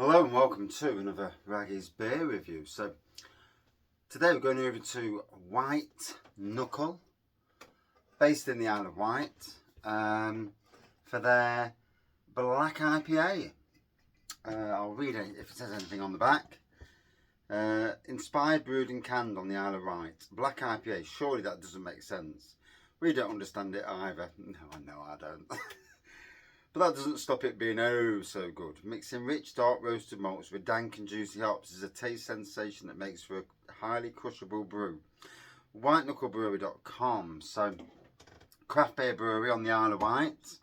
Hello and welcome to another Raggy's beer review. So today we're going over to Wight Knuckle, based in the Isle of Wight, for their Black IPA. I'll read it if it says anything on the back. Inspired, brewed and canned on the Isle of Wight. Black IPA, surely that doesn't make sense. We don't understand it either. No, I don't. But that doesn't stop it being oh so good. Mixing rich dark roasted malts with dank and juicy hops is a taste sensation that makes for a highly crushable brew. WhiteKnuckleBrewery.com. So, craft beer brewery on the Isle of Wight.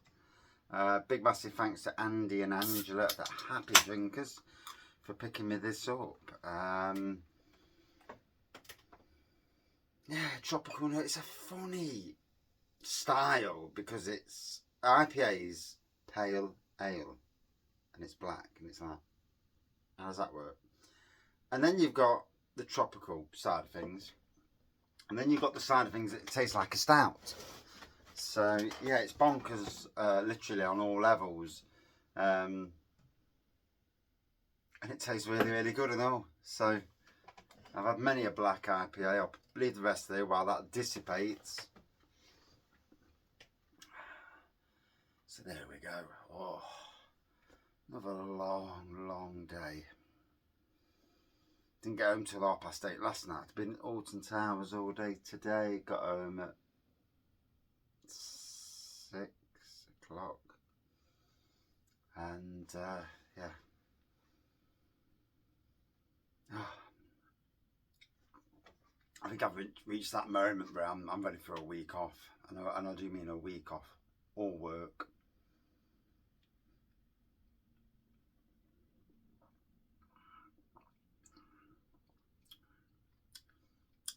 Big massive thanks to Andy and Angela, the happy drinkers, for picking me this up. Yeah, tropical note. It's a funny style because it's IPAs. Pale ale, and it's black, and it's like, how does that work? And then you've got the tropical side of things, and then you've got the side of things that tastes like a stout. So yeah, it's bonkers, literally on all levels, and it tastes really, really good and all. So I've had many a black IPA. I'll leave the rest there while that dissipates. So there we go. Oh, another long day. Didn't get home till 8:30 last night. Been at Alton Towers all day today. Got home at 6 o'clock. And yeah. I think I've reached that moment where I'm ready for a week off. And I do mean a week off. All work.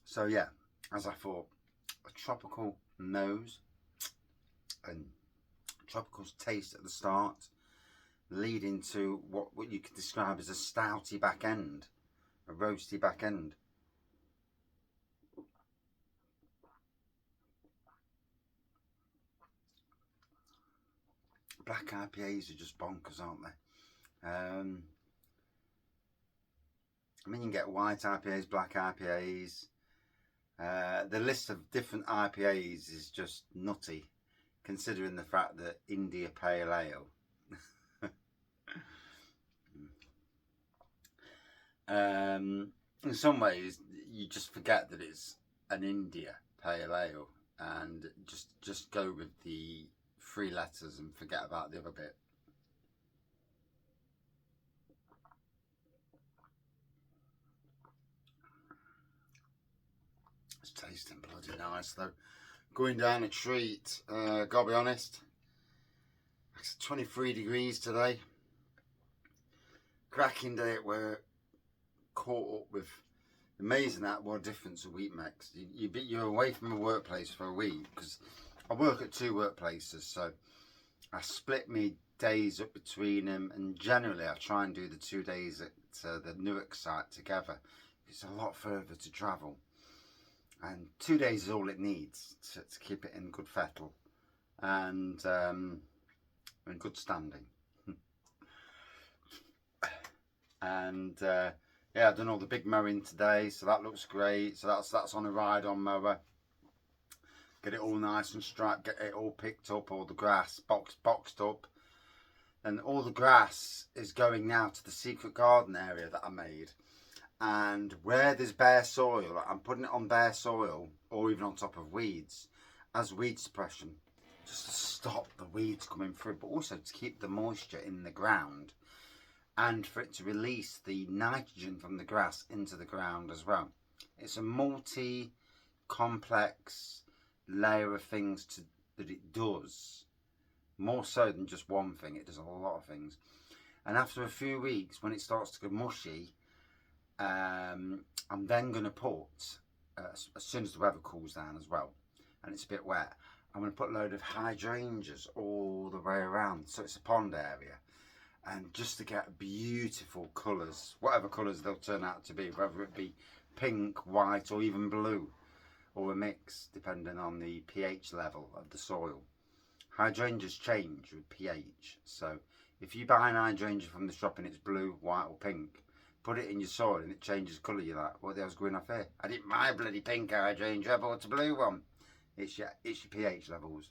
So yeah, as I thought, a tropical nose and tropical taste at the start, leading to what you could describe as a stouty back end, a roasty back end. Black IPAs are just bonkers, aren't they? I mean, you can get white IPAs, black IPAs. The list of different IPAs is just nutty, considering the fact that India Pale Ale. In some ways, you just forget that it's an India Pale Ale, and just go with the 3 letters and forget about the other bit. It's tasting bloody nice though. Going down a treat, gotta be honest, it's 23 degrees today. Cracking day at work. Caught up with amazing that what a difference a week makes. You're away from a workplace for a week, because I work at 2 workplaces, so I split me days up between them, and generally I try and do the 2 days at the Newark site together. It's a lot further to travel, and 2 days is all it needs to keep it in good fettle and in good standing. And yeah, I've done all the big mowing today, so that looks great. So that's on a ride-on mower. Get it all nice and striped, get it all picked up, all the grass boxed up. And all the grass is going now to the secret garden area that I made. And where there's bare soil, I'm putting it on bare soil or even on top of weeds as weed suppression, just to stop the weeds coming through, but also to keep the moisture in the ground and for it to release the nitrogen from the grass into the ground as well. It's a multi-complex layer of things that it does, more so than just one thing. It does a lot of things. And after a few weeks, when it starts to go mushy, I'm then going to put, as soon as the weather cools down as well, and it's a bit wet, I'm going to put a load of hydrangeas all the way around. So it's a pond area. And just to get beautiful colours, whatever colours they'll turn out to be, whether it be pink, white or even blue, or a mix depending on the pH level of the soil. Hydrangeas change with pH, so If you buy an hydrangea from the shop and it's blue, white or pink, put it in your soil and it changes colour. You're like, what the hell's going off here? I didn't buy a bloody pink hydrangea, I bought a blue one. It's your pH levels.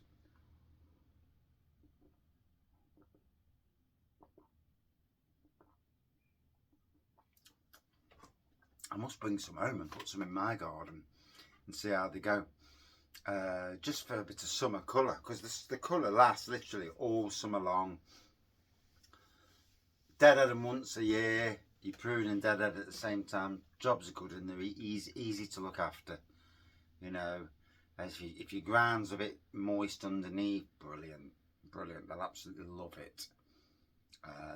I must bring some home and put some in my garden and see how they go. Just for a bit of summer colour, because the colour lasts literally all summer long. Deadhead once a year, you prune and deadhead at the same time. Jobs are good and they're easy to look after. You know, if your ground's a bit moist underneath, brilliant. They'll absolutely love it.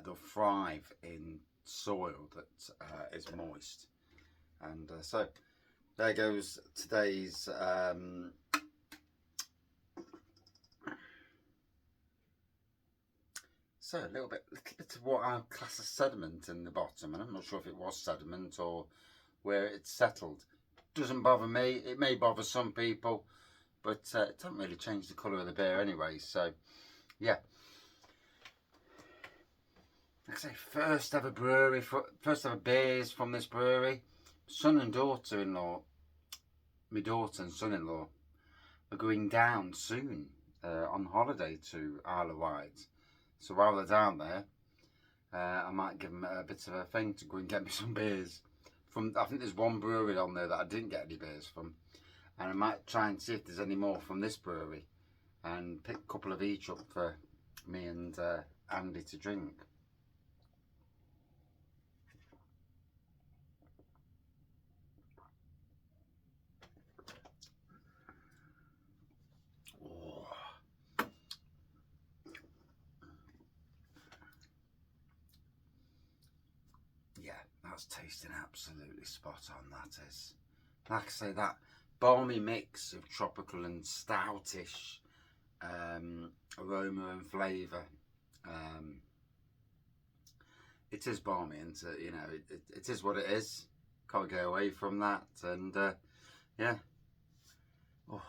They'll thrive in soil that is moist. And so there goes today's so a little bit of what I class as sediment in the bottom, and I'm not sure if it was sediment or where it's settled. Doesn't bother me. It may bother some people, but it doesn't really change the colour of the beer anyway. So yeah, like I say, first ever beers from this brewery. Son and daughter-in-law, my daughter and son-in-law, are going down soon on holiday to Isle of Wight. So while they're down there, I might give them a bit of a thing to go and get me some beers. I think there's one brewery on there that I didn't get any beers from, and I might try and see if there's any more from this brewery, and pick a couple of each up for me and Andy to drink. That's tasting absolutely spot on, that is. Like I say, that balmy mix of tropical and stoutish aroma and flavour. It is balmy, and you know, it is what it is. Can't go away from that, and yeah. Oh.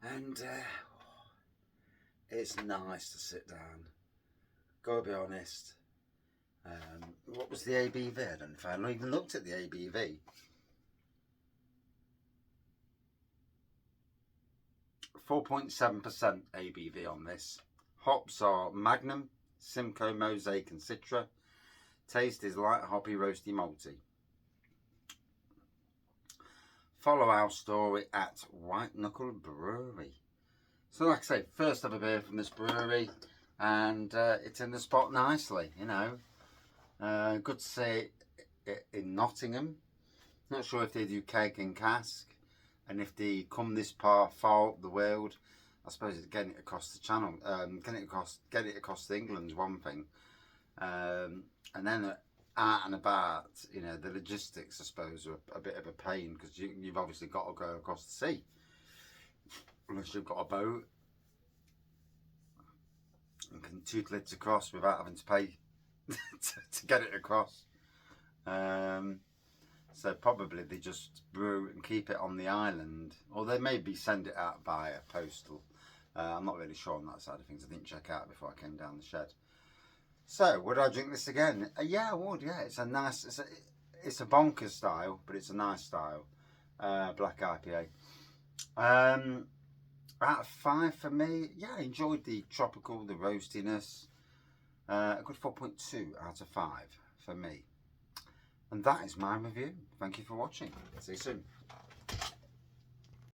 And it's nice to sit down. Gotta be honest. What was the ABV? I don't know if I haven't even looked at the ABV. 4.7% ABV on this. Hops are Magnum, Simcoe, Mosaic and Citra. Taste is light, hoppy, roasty, malty. Follow our story at Wight Knuckle Brewery. So like I say, first ever beer from this brewery, and it's in the spot nicely, you know. Good to see it in Nottingham. Not sure if they do keg and cask, and if they come this far up the world. I suppose it's getting it across the channel, getting it across England's one thing, and then out and about, you know, the logistics I suppose are a bit of a pain, because you've obviously got to go across the sea, unless you've got a boat and can 2 lids across without having to pay to get it across. So probably they just brew and keep it on the island, or they maybe send it out by a postal. I'm not really sure on that side of things. I didn't check out before I came down the shed. So would I drink this again? Yeah, I would. Yeah, it's a nice. It's a bonkers style, but it's a nice style. Black IPA. Out of 5 for me. Yeah, I enjoyed the tropical, the roastiness. A good 4.2 out of 5 for me. And that is my review. Thank you for watching. See you soon.